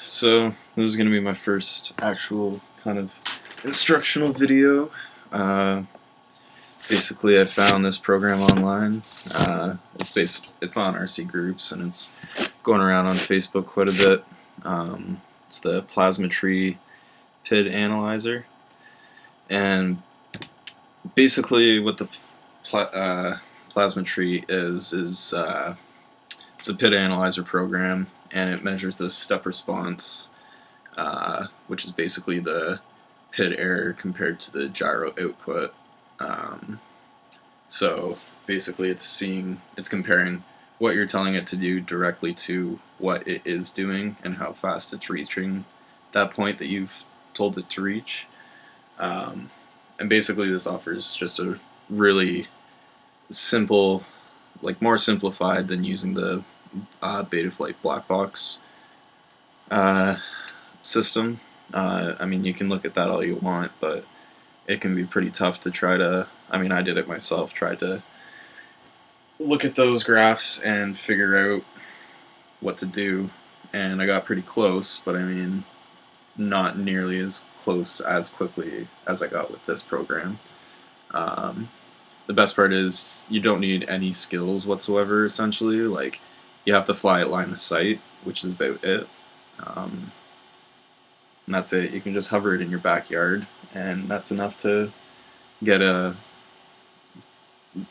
So this is going to be my first actual kind of instructional video. Basically, I found this program online. It's on RC groups and it's going around on Facebook quite a bit. It's the Plasmatree PID-Analyzer, and basically what the Plasmatree is it's a PID-Analyzer program, and it measures the step response, which is basically the PID error compared to the gyro output. So basically it's comparing what you're telling it to do directly to what it is doing and how fast it's reaching that point that you've told it to reach. And basically this offers just a really simple, like more simplified than using the Betaflight black box system. I mean, you can look at that all you want, but it can be pretty tough to try to, I mean, I did it myself, tried to look at those graphs and figure out what to do, and I got pretty close, but I mean, not nearly as close as quickly as I got with this program. The best part is you don't need any skills whatsoever, essentially. Like, you have to fly at line of sight, which is about it. And that's it. You can just hover it in your backyard, and that's enough to get a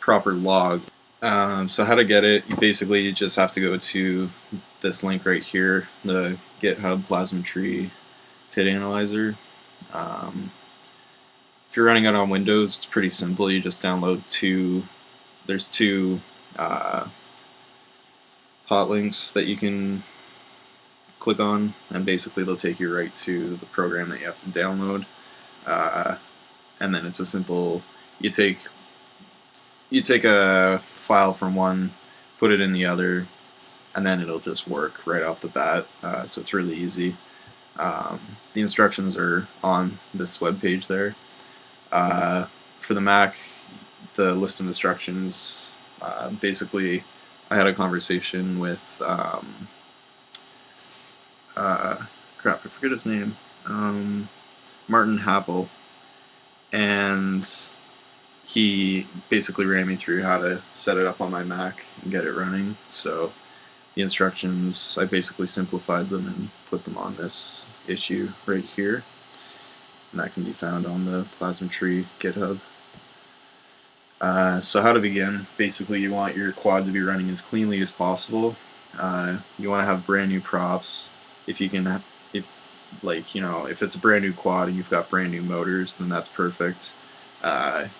proper log. So how to get it, you basically just have to go to this link right here, the GitHub Plasmatree PID-Analyzer. If you're running it on Windows, it's pretty simple. You just download there's two hot links that you can click on, and basically they'll take you right to the program that you have to download. And then it's a simple, you take a file from one, put it in the other, and then it'll just work right off the bat. So it's really easy. The instructions are on this web page there. For the Mac, the list of instructions, basically I had a conversation with crap, I forget his name, Martin Happel, and he basically ran me through how to set it up on my Mac and get it running. So the instructions, I basically simplified them and put them on this issue right here, and that can be found on the Plasmatree GitHub. So how to begin, basically you want your quad to be running as cleanly as possible. You want to have brand new props. If you can, if it's a brand new quad and you've got brand new motors, then that's perfect.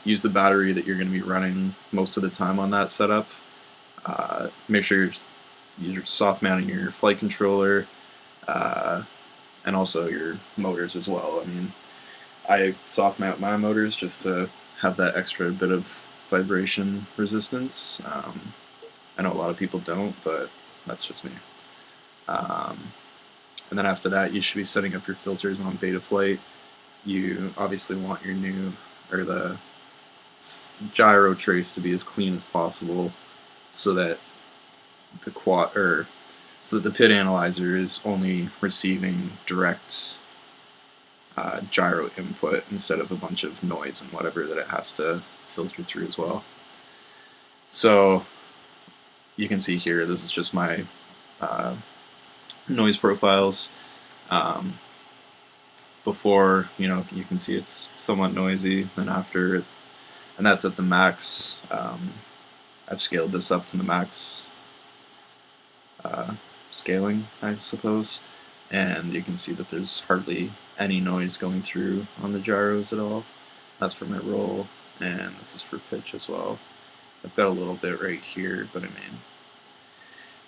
Use the battery that you're going to be running most of the time on that setup. Make sure you're soft mounting your flight controller, and also your motors as well. I mean, I soft mount my motors just to have that extra bit of vibration resistance. I know a lot of people don't, but that's just me. And then after that, you should be setting up your filters on Betaflight. You obviously want your the gyro trace to be as clean as possible, so that the PID-Analyzer is only receiving direct gyro input instead of a bunch of noise and whatever that it has to filter through as well. So you can see here, this is just my noise profiles. Before, you can see it's somewhat noisy, then after, and that's at the max. I've scaled this up to the max scaling, I suppose, and you can see that there's hardly any noise going through on the gyros at all. That's for my roll, and this is for pitch as well. I've got a little bit right here, but I mean,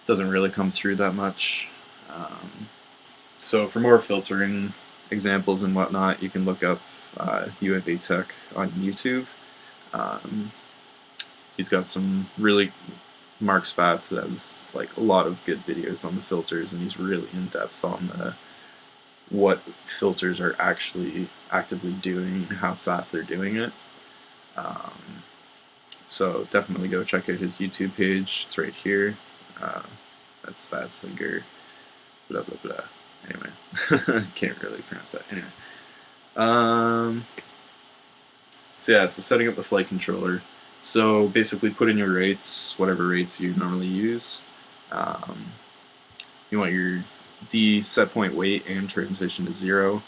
it doesn't really come through that much. So for more filtering examples and whatnot, you can look up UAV Tech on YouTube. He's got some really, Mark Spatz has like a lot of good videos on the filters, and he's really in depth on what filters are actually actively doing and how fast they're doing it. So definitely go check out his YouTube page. It's right here. That's Spatzinger, blah blah blah. Anyway. Can't really pronounce that. Anyway. So yeah, so setting up the flight controller. So basically put in your rates, whatever rates you normally use. You want your D set point weight and transition to 0,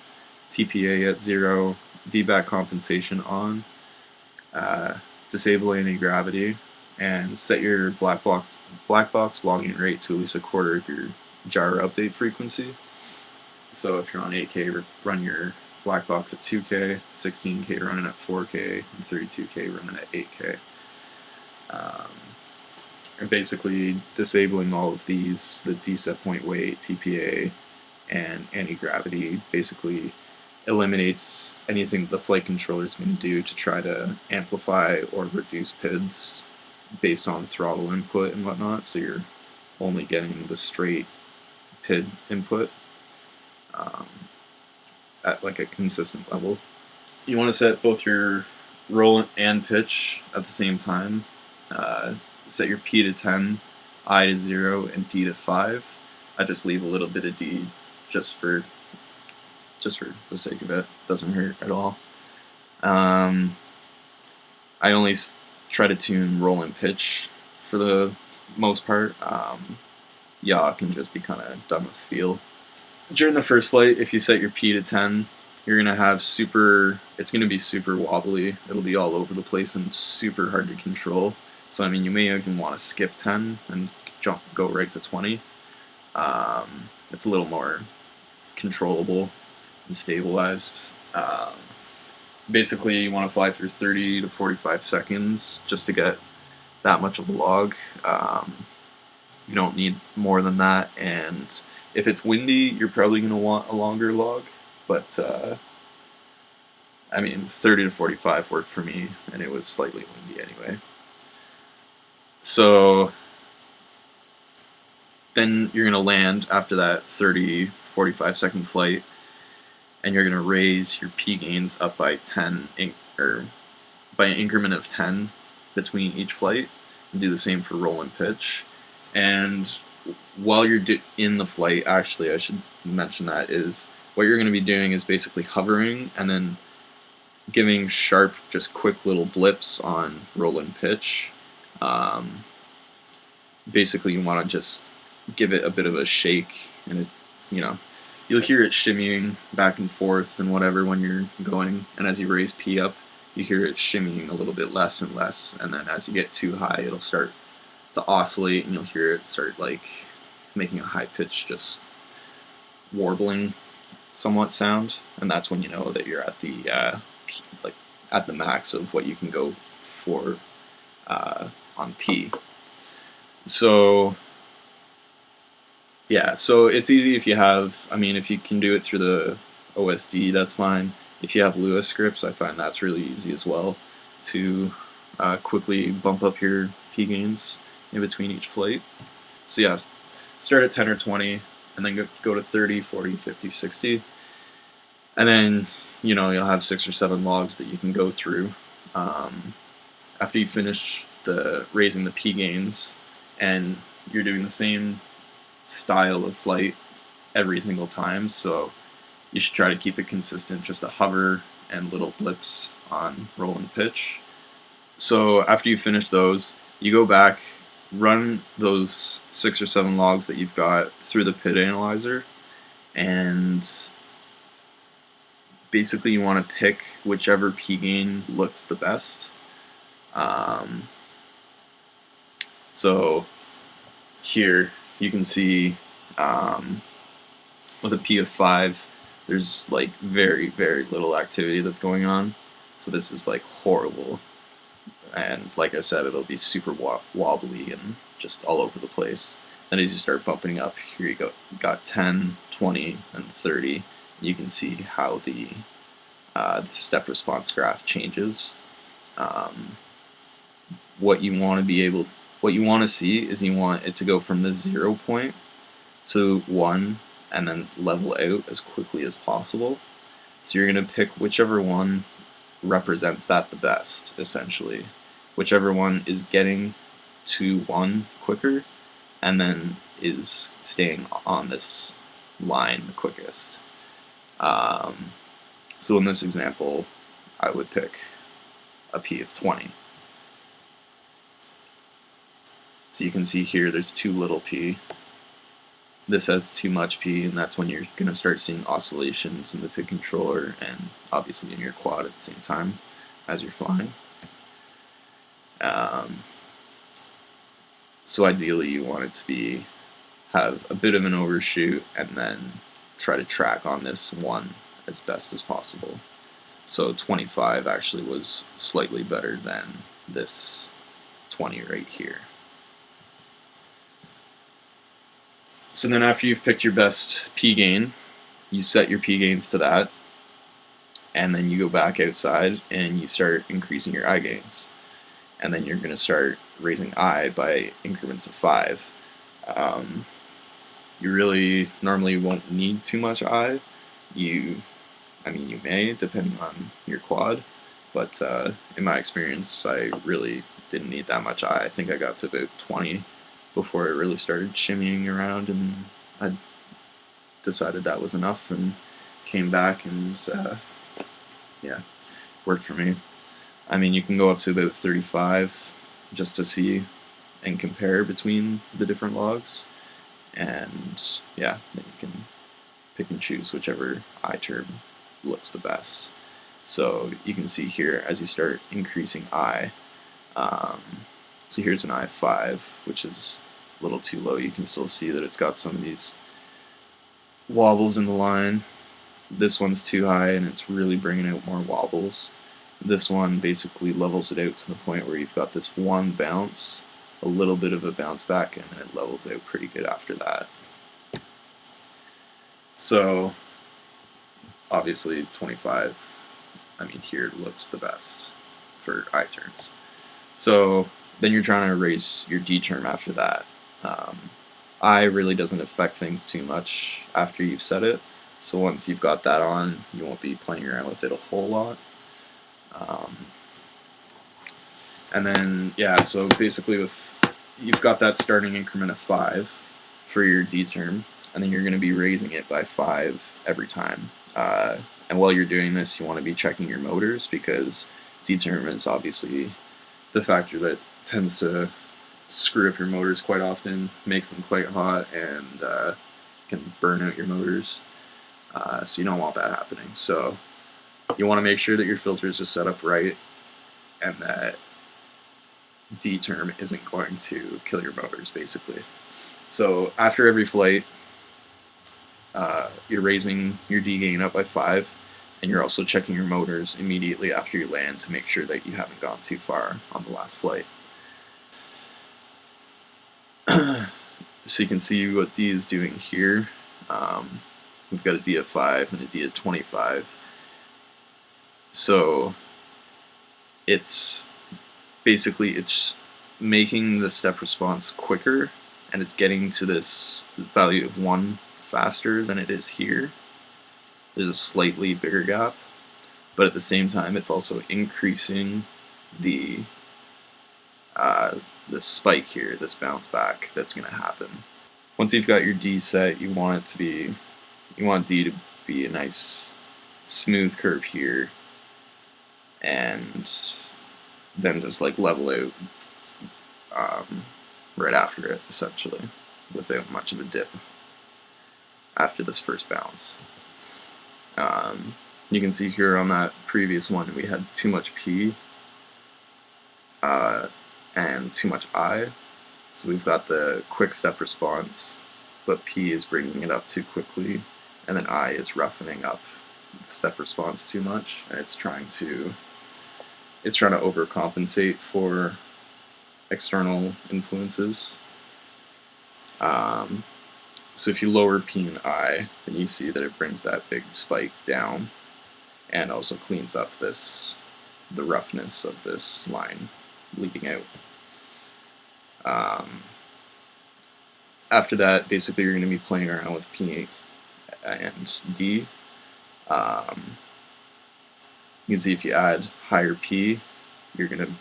TPA at 0, VBAC compensation on, disable anti-gravity, and set your black box logging rate to at least a quarter of your gyro update frequency. So if you're on 8K, run your black box at 2K, 16K running at 4K, and 32K running at 8K. And basically disabling all of these, the D set point weight, TPA, and anti-gravity, basically eliminates anything the flight controller is going to do to try to amplify or reduce PIDs based on throttle input and whatnot, so you're only getting the straight PID input at like a consistent level. You want to set both your roll and pitch at the same time. Set your P to 10, I to 0, and D to 5. I just leave a little bit of D just for the sake of it. Doesn't hurt at all. I only try to tune roll and pitch for the most part. Yaw can just be kind of done with feel. During the first flight, if you set your P to 10, you're gonna have it's gonna be super wobbly. It'll be all over the place and super hard to control. So I mean, you may even want to skip 10 and go right to 20. It's a little more controllable and stabilized. Basically, you want to fly for 30 to 45 seconds just to get that much of a log. You don't need more than that, and if it's windy, you're probably going to want a longer log, but I mean, 30 to 45 worked for me, and it was slightly windy anyway. So then you're going to land after that 30, 45 second flight, and you're going to raise your P gains up by 10, or by an increment of 10 between each flight, and do the same for roll and pitch. And while you're in the flight, actually I should mention that, is what you're going to be doing is basically hovering and then giving sharp, just quick little blips on roll and pitch. Basically you want to just give it a bit of a shake, and you'll hear it shimmying back and forth and whatever when you're going, and as you raise P up, you hear it shimmying a little bit less and less, and then as you get too high, it'll start to oscillate, and you'll hear it start like making a high pitch, just warbling somewhat sound, and that's when you know that you're at the at the max of what you can go for on P. So yeah, so it's easy if you have, if you can do it through the OSD, that's fine. If you have Lewis scripts, I find that's really easy as well to quickly bump up your P gains in between each flight. So yeah, start at 10 or 20, and then go to 30, 40, 50, 60. And then, you'll have 6 or 7 logs that you can go through. After you finish raising the P gains, and you're doing the same style of flight every single time, so you should try to keep it consistent, just a hover and little blips on roll and pitch. So after you finish those, you go back, run those 6 or 7 logs that you've got through the PID-Analyzer, and basically you want to pick whichever P gain looks the best. So here you can see with a P of 5, there's like very, very little activity that's going on. So this is like horrible. And like I said, it'll be super wobbly and just all over the place. Then as you start bumping up, here you got 10, 20, and 30. You can see how the step response graph changes. What you want to see is you want it to go from the 0 point to 1 and then level out as quickly as possible. So you're going to pick whichever one represents that the best, essentially. Whichever one is getting to 1 quicker and then is staying on this line the quickest. So in this example, I would pick a P of 20. So you can see here there's too little P. This has too much P, and that's when you're going to start seeing oscillations in the PID controller and obviously in your quad at the same time as you're flying. So ideally you want it to have a bit of an overshoot and then try to track on this one as best as possible. So 25 actually was slightly better than this 20 right here. So then after you've picked your best P gain, you set your P gains to that, and then you go back outside and you start increasing your I gains. And then you're going to start raising I by increments of 5. You really normally won't need too much I. You may, depending on your quad, but in my experience, I really didn't need that much I. I think I got to about 20 before it really started shimmying around, and I decided that was enough and came back, and yeah, worked for me. I mean, you can go up to about 35 just to see and compare between the different logs, and yeah, then you can pick and choose whichever I term looks the best. So you can see here as you start increasing I, so here's an I5, which is a little too low. You can still see that it's got some of these wobbles in the line. This one's too high and it's really bringing out more wobbles. This one basically levels it out to the point where you've got this one bounce, a little bit of a bounce back, and then it levels out pretty good after that. So obviously 25, here it looks the best for I terms. So then you're trying to raise your D term after that. I really doesn't affect things too much after you've set it. So once you've got that on, you won't be playing around with it a whole lot. And then, yeah, so basically you've got that starting increment of 5 for your D term, and then you're going to be raising it by 5 every time. And while you're doing this, you want to be checking your motors, because D term is obviously the factor that tends to screw up your motors quite often, makes them quite hot, and can burn out your motors. So you don't want that happening. So you want to make sure that your filter is just set up right, and that D term isn't going to kill your motors, basically. So after every flight, you're raising your D gain up by 5, and you're also checking your motors immediately after you land to make sure that you haven't gone too far on the last flight. So you can see what D is doing here. We've got a D of 5 and a D of 25. So it's making the step response quicker, and it's getting to this value of 1 faster than it is here. There's a slightly bigger gap, but at the same time it's also increasing the spike here, this bounce back that's going to happen. Once you've got your D set, you want D to be a nice smooth curve here, and then just like level out right after it, essentially, without much of a dip after this first bounce. You can see here on that previous one we had too much P and too much I. So we've got the quick step response, but P is bringing it up too quickly, and then I is roughening up the step response too much, and it's trying to overcompensate for external influences. So if you lower P and I, then you see that it brings that big spike down, and also cleans up the roughness of this line leading out. After that, basically you're going to be playing around with P and D. You can see if you add higher P, you're going to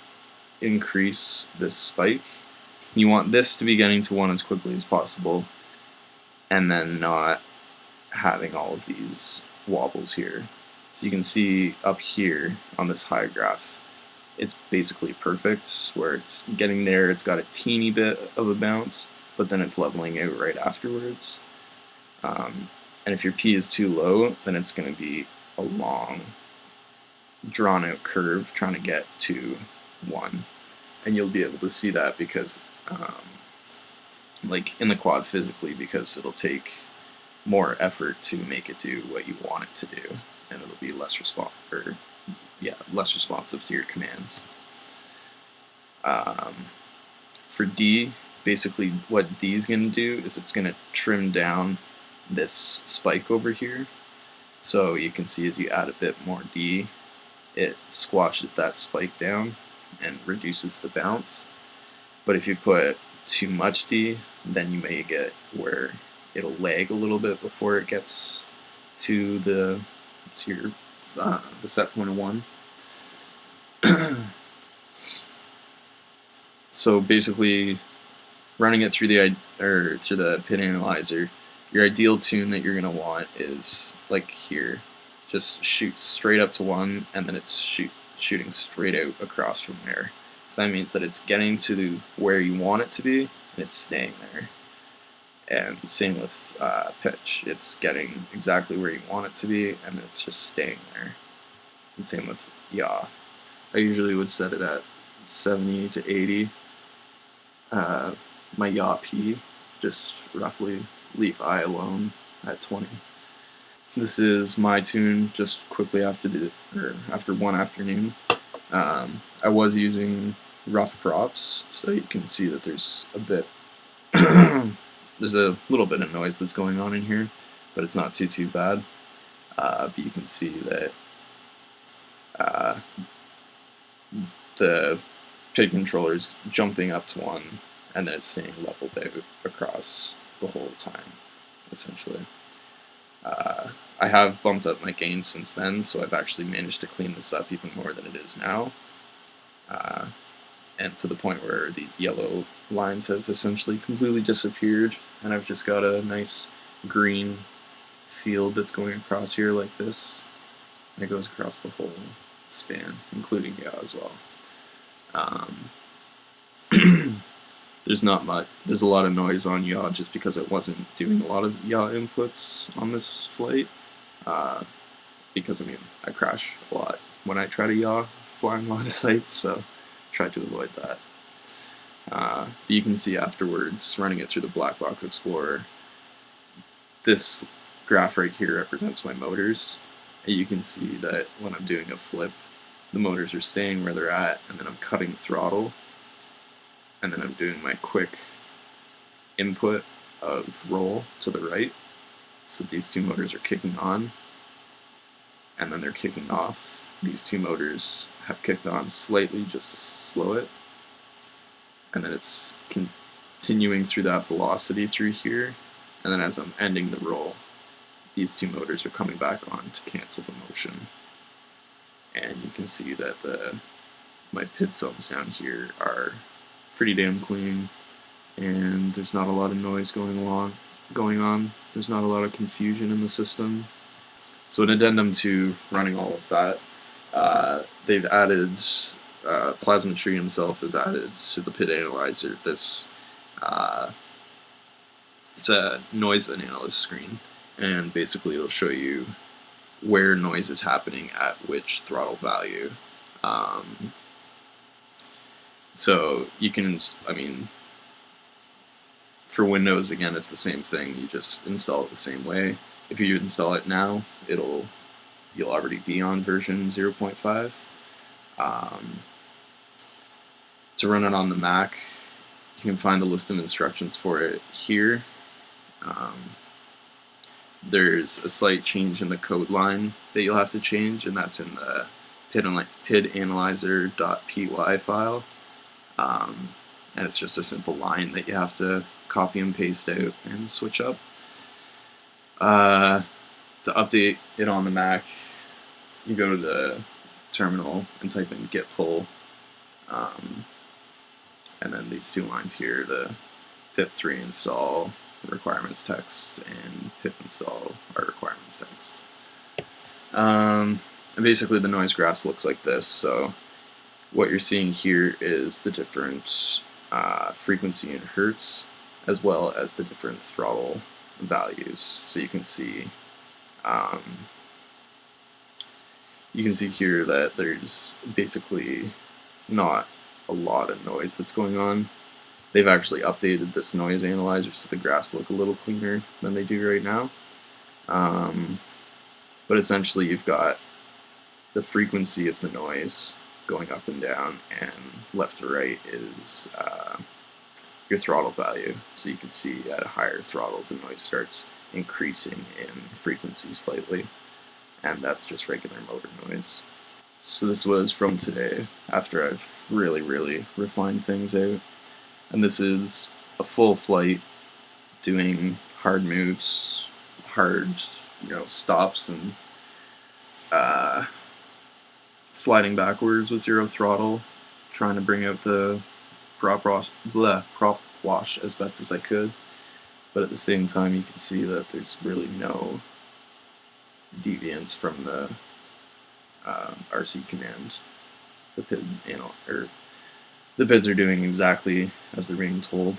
increase this spike. You want this to be getting to 1 as quickly as possible, and then not having all of these wobbles here. So you can see up here on this high graph, it's basically perfect, where it's getting there, it's got a teeny bit of a bounce, but then it's leveling out right afterwards. And if your P is too low, then it's going to be a long, drawn-out curve trying to get to 1. And you'll be able to see that because, like in the quad physically, because it'll take more effort to make it do what you want it to do, and it'll be less responsive to your commands. For D, basically what D is going to do is it's going to trim down this spike over here. So you can see as you add a bit more D, it squashes that spike down and reduces the bounce. But if you put too much D, then you may get where it'll lag a little bit before it gets to the set point of 1. So basically, running it through the PID-Analyzer, your ideal tune that you're going to want is like here. Just shoot straight up to 1, and then it's shooting straight out across from there. So that means that it's getting to where you want it to be, and it's staying there. And same with pitch. It's getting exactly where you want it to be, and it's just staying there. And same with yaw. I usually would set it at 70 to 80. My yaw P, just roughly leave I alone at 20. This is my tune just quickly after one afternoon. I was using rough props, so you can see that there's a bit there's a little bit of noise that's going on in here, but it's not too bad. But you can see that the PID controller is jumping up to 1, and then it's staying leveled out across the whole time, essentially. I have bumped up my gain since then, so I've actually managed to clean this up even more than it is now. And to the point where these yellow lines have essentially completely disappeared, and I've just got a nice green field that's going across here like this, and it goes across the whole span, including yaw as well. There's not much. There's a lot of noise on yaw just because I wasn't doing a lot of yaw inputs on this flight. Because I crash a lot when I try to yaw flying line of sight, so try to avoid that. But you can see afterwards, running it through the Black Box Explorer, this graph right here represents my motors, and you can see that when I'm doing a flip, the motors are staying where they're at, and then I'm cutting throttle, and then I'm doing my quick input of roll to the right, so these two motors are kicking on, and then they're kicking off. These two motors have kicked on slightly just to slow it, and then it's continuing through that velocity through here, and then as I'm ending the roll, these two motors are coming back on to cancel the motion. And you can see that my PID sums down here are pretty damn clean, and there's not a lot of noise going on. There's not a lot of confusion in the system. So an addendum to running all of that, they've added, Plasmatree himself has added to the PID-Analyzer this, it's a noise analysis screen, and basically it'll show you where noise is happening at which throttle value. So you can, for Windows, again, it's the same thing. You just install it the same way. If you install it now, you'll already be on version 0.5. To run it on the Mac, you can find the list of instructions for it here. There's a slight change in the code line that you'll have to change, and that's in the PID-Analyzer.py file. And it's just a simple line that you have to copy and paste out and switch up. To update it on the Mac, you go to the terminal and type in git pull, and then these two lines here, the pip3 install requirements text and pip install our requirements text. And basically the noise graph looks like this. So what you're seeing here is the different frequency in hertz, as well as the different throttle values. So you can see here that there's basically not a lot of noise that's going on. They've actually updated this noise analyzer so the graphs look a little cleaner than they do right now. But essentially you've got the frequency of the noise going up and down, and left to right is your throttle value. So you can see at a higher throttle the noise starts increasing in frequency slightly, and that's just regular motor noise. So this was from today after I've really refined things out, and this is a full flight doing hard moves, hard stops, and sliding backwards with zero throttle, trying to bring out the prop wash as best as I could. But at the same time, you can see that there's really no deviance from the RC command. The PID the PIDs are doing exactly as they're being told,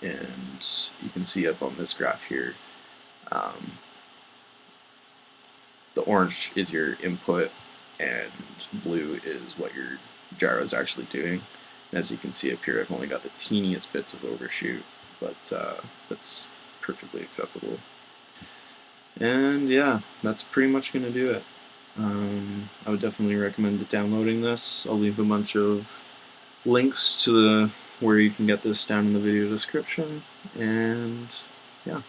and you can see up on this graph here, the orange is your input and blue is what your gyro is actually doing. And as you can see up here, I've only got the teeniest bits of overshoot, but that's perfectly acceptable. And yeah, that's pretty much going to do it. I would definitely recommend downloading this. I'll leave a bunch of links to where you can get this down in the video description, and yeah.